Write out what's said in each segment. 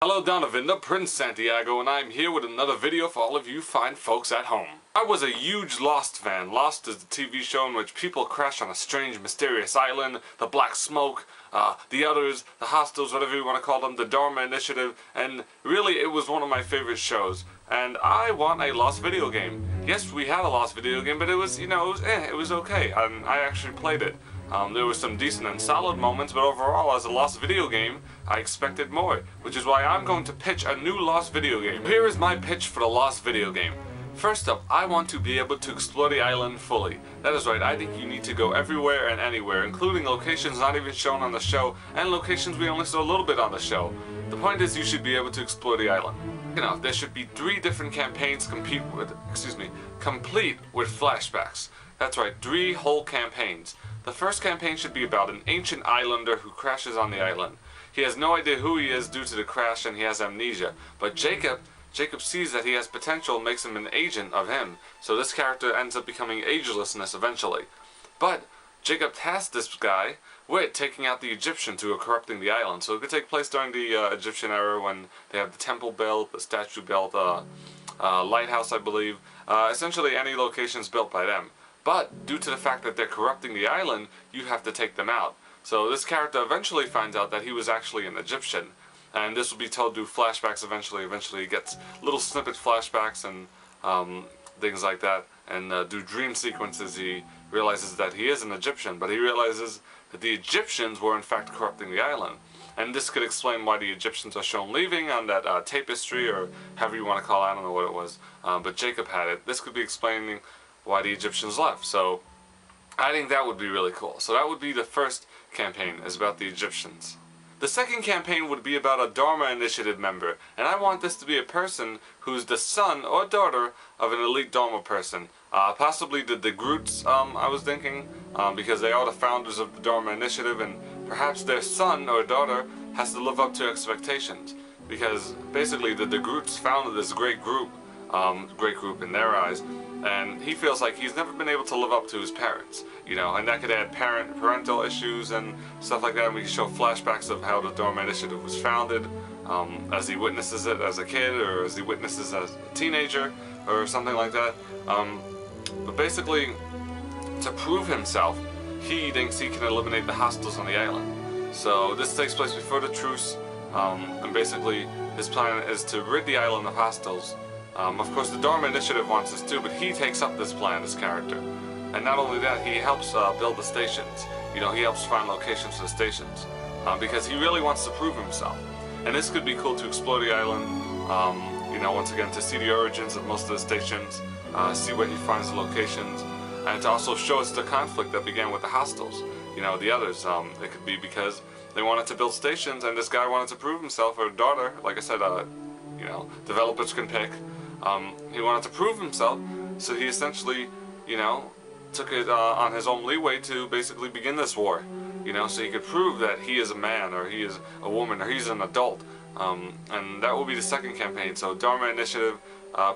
Hello Donovan, the Prince Santiago, and I'm here with another video for all of you fine folks at home. I was a huge Lost fan. Lost is the TV show in which people crash on a strange, mysterious island, the Black Smoke, the Others, the Hostiles, whatever you want to call them, the Dharma Initiative, and really it was one of my favorite shows. And I want a Lost video game. Yes, we had a Lost video game, but it was, it was okay, and I actually played it. There were some decent and solid moments, but overall, as a Lost video game, I expected more, which is why I'm going to pitch a new Lost video game. Here is my pitch for the Lost video game. First up, I want to be able to explore the island fully. That is right, I think you need to go everywhere and anywhere, including locations not even shown on the show, and locations we only saw a little bit on the show. The point is you should be able to explore the island. There should be 3 different campaigns complete with flashbacks. That's right, 3 whole campaigns. The first campaign should be about an ancient islander who crashes on the island. He has no idea who he is due to the crash and he has amnesia. But Jacob sees that he has potential and makes him an agent of him. So this character ends up becoming agelessness eventually. But Jacob tasked this guy with taking out the Egyptians who are corrupting the island. So it could take place during the Egyptian era when they have the temple built, the statue built, lighthouse I believe. Essentially any locations built by them. But due to the fact that they're corrupting the island, you have to take them out. So this character eventually finds out that he was actually an Egyptian. And this will be told through flashbacks eventually. Eventually he gets little snippet flashbacks and things like that. And through dream sequences he realizes that he is an Egyptian. But he realizes that the Egyptians were in fact corrupting the island. And this could explain why the Egyptians are shown leaving on that tapestry, or however you want to call it, I don't know what it was. But Jacob had it. This could be explaining why the Egyptians left. So I think that would be really cool. So that would be the first campaign, is about the Egyptians. The second campaign would be about a Dharma Initiative member, and I want this to be a person who's the son or daughter of an elite Dharma person. Possibly the Groots, I was thinking, because they are the founders of the Dharma Initiative, and perhaps their son or daughter has to live up to expectations. Because basically the Groots founded this great group in their eyes, and he feels like he's never been able to live up to his parents, and that could add parental issues and stuff like that. And we can show flashbacks of how the Dharma Initiative was founded, as he witnesses it as a kid, or as he witnesses as a teenager, or something like that. But basically, to prove himself, he thinks he can eliminate the hostiles on the island. So this takes place before the truce, and basically his plan is to rid the island of hostiles. Of course, the Dharma Initiative wants this too, but he takes up this plan, this character. And not only that, he helps build the stations. He helps find locations for the stations, because he really wants to prove himself. And this could be cool to explore the island, once again, to see the origins of most of the stations, see where he finds the locations, and to also show us the conflict that began with the hostiles, the others. It could be because they wanted to build stations, and this guy wanted to prove himself, or daughter, like I said, developers can pick. He wanted to prove himself, so he essentially, took it on his own leeway to basically begin this war, so he could prove that he is a man, or he is a woman, or he's an adult. And that will be the second campaign. So Dharma Initiative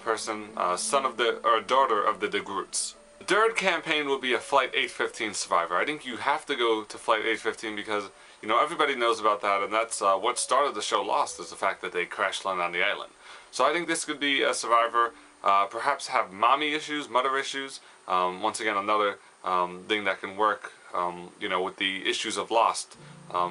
person, son of or daughter of the Groots. The third campaign will be a Flight 815 survivor. I think you have to go to Flight 815 because, everybody knows about that, and that's what started the show Lost, is the fact that they crash land on the island. So I think this could be a survivor, perhaps have mommy issues, mother issues. Once again, another thing that can work, with the issues of Lost,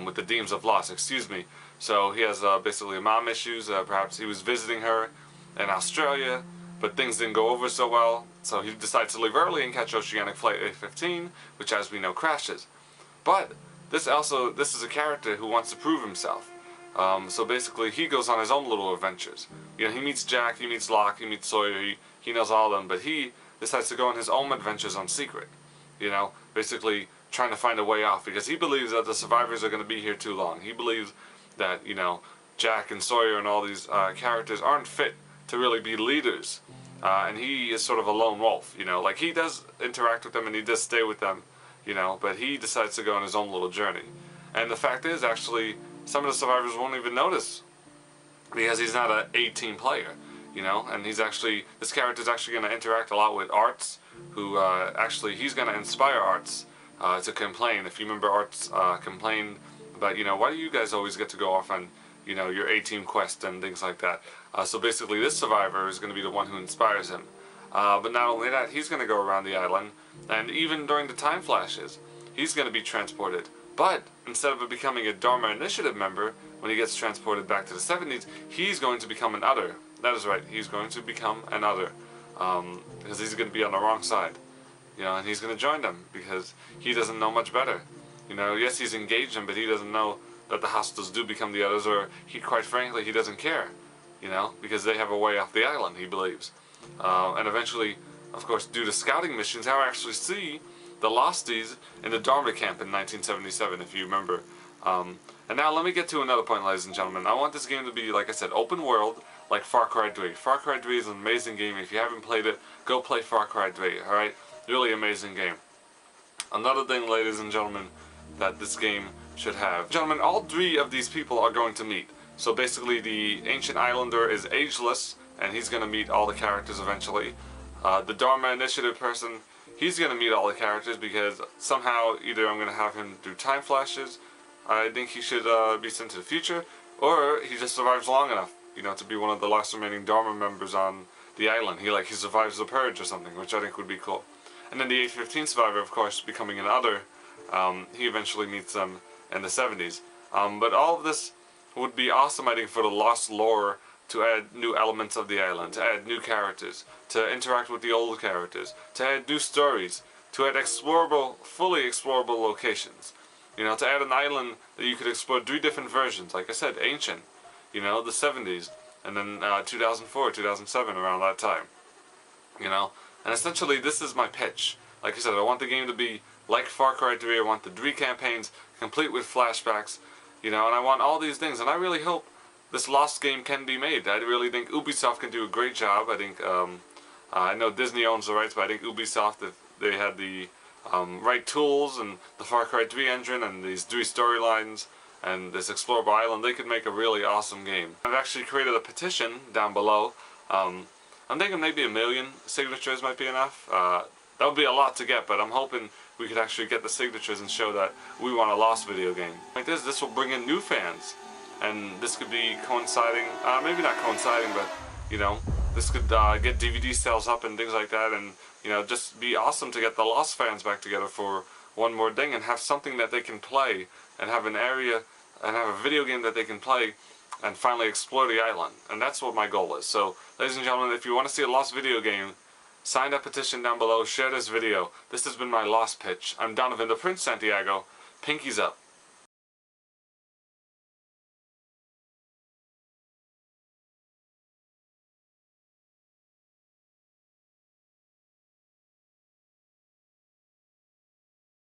with the themes of Lost, excuse me. So he has basically mom issues. Perhaps he was visiting her in Australia, but things didn't go over so well. So he decides to leave early and catch Oceanic Flight 815, which, as we know, crashes. But this is a character who wants to prove himself. So basically he goes on his own little adventures. He meets Jack, he meets Locke, he meets Sawyer, he knows all of them, but he decides to go on his own adventures on secret. Basically trying to find a way off, because he believes that the survivors are going to be here too long. He believes that, Jack and Sawyer and all these characters aren't fit to really be leaders. And he is sort of a lone wolf, like he does interact with them and he does stay with them, but he decides to go on his own little journey. And the fact is, actually, some of the survivors won't even notice, because he's not an A-team player, and this character is actually going to interact a lot with Arts, who he's going to inspire Arts to complain. If you remember, Arts complained about, why do you guys always get to go off on you know, your A-team quest and things like that. So basically this survivor is going to be the one who inspires him. But not only that, he's going to go around the island, and even during the time flashes, he's going to be transported. But instead of becoming a Dharma Initiative member, when he gets transported back to the 70s, he's going to become an other. That is right, he's going to become an other. Because he's going to be on the wrong side. You know, and he's going to join them because he doesn't know much better. You know, yes, he's engaged them, but he doesn't know that the hostiles do become the others, or he, quite frankly, he doesn't care. You know, because they have a way off the island, he believes. And eventually, of course, due to scouting missions, how I actually see the Losties in the Dharma camp in 1977, if you remember. And now let me get to another point, ladies and gentlemen. I want this game to be, like I said, open world, like Far Cry 3. Far Cry 3 is an amazing game. If you haven't played it, go play Far Cry 3, alright? Really amazing game. Another thing, ladies and gentlemen, that this game should have. Gentlemen, all three of these people are going to meet. So basically, the Ancient Islander is ageless, and he's going to meet all the characters eventually. The Dharma Initiative person, he's going to meet all the characters because somehow either I'm going to have him do time flashes, I think he should be sent to the future, or he just survives long enough, you know, to be one of the last remaining Dharma members on the island. He survives the purge or something, which I think would be cool. And then the 815 survivor, of course, becoming an other, he eventually meets them in the 70s. But all of this would be awesome, I think, for the lost lore, to add new elements of the island, to add new characters, to interact with the old characters, to add new stories, to add explorable, fully explorable locations. You know, to add an island that you could explore 3 different versions. Like I said, ancient, you know, the 70s, and then 2004, 2007, around that time. You know, and essentially this is my pitch. Like I said, I want the game to be like Far Cry 3. I want the 3 campaigns complete with flashbacks, you know, and I want all these things, and I really hope this Lost game can be made. I really think Ubisoft can do a great job. I think, I know Disney owns the rights, but I think Ubisoft, if they had the right tools and the Far Cry 3 engine and these 3 storylines and this explorable island, they could make a really awesome game. I've actually created a petition down below. I'm thinking maybe 1 million signatures might be enough. That would be a lot to get, but I'm hoping we could actually get the signatures and show that we want a Lost video game. Like this will bring in new fans. And this could be coinciding, maybe not coinciding, but, you know, this could get DVD sales up and things like that, and, you know, just be awesome to get the Lost fans back together for one more thing and have something that they can play and have an area and have a video game that they can play and finally explore the island. And that's what my goal is. So, ladies and gentlemen, if you want to see a Lost video game, sign that petition down below, share this video. This has been my Lost pitch. I'm Donovan the Prince Santiago. Pinkies up.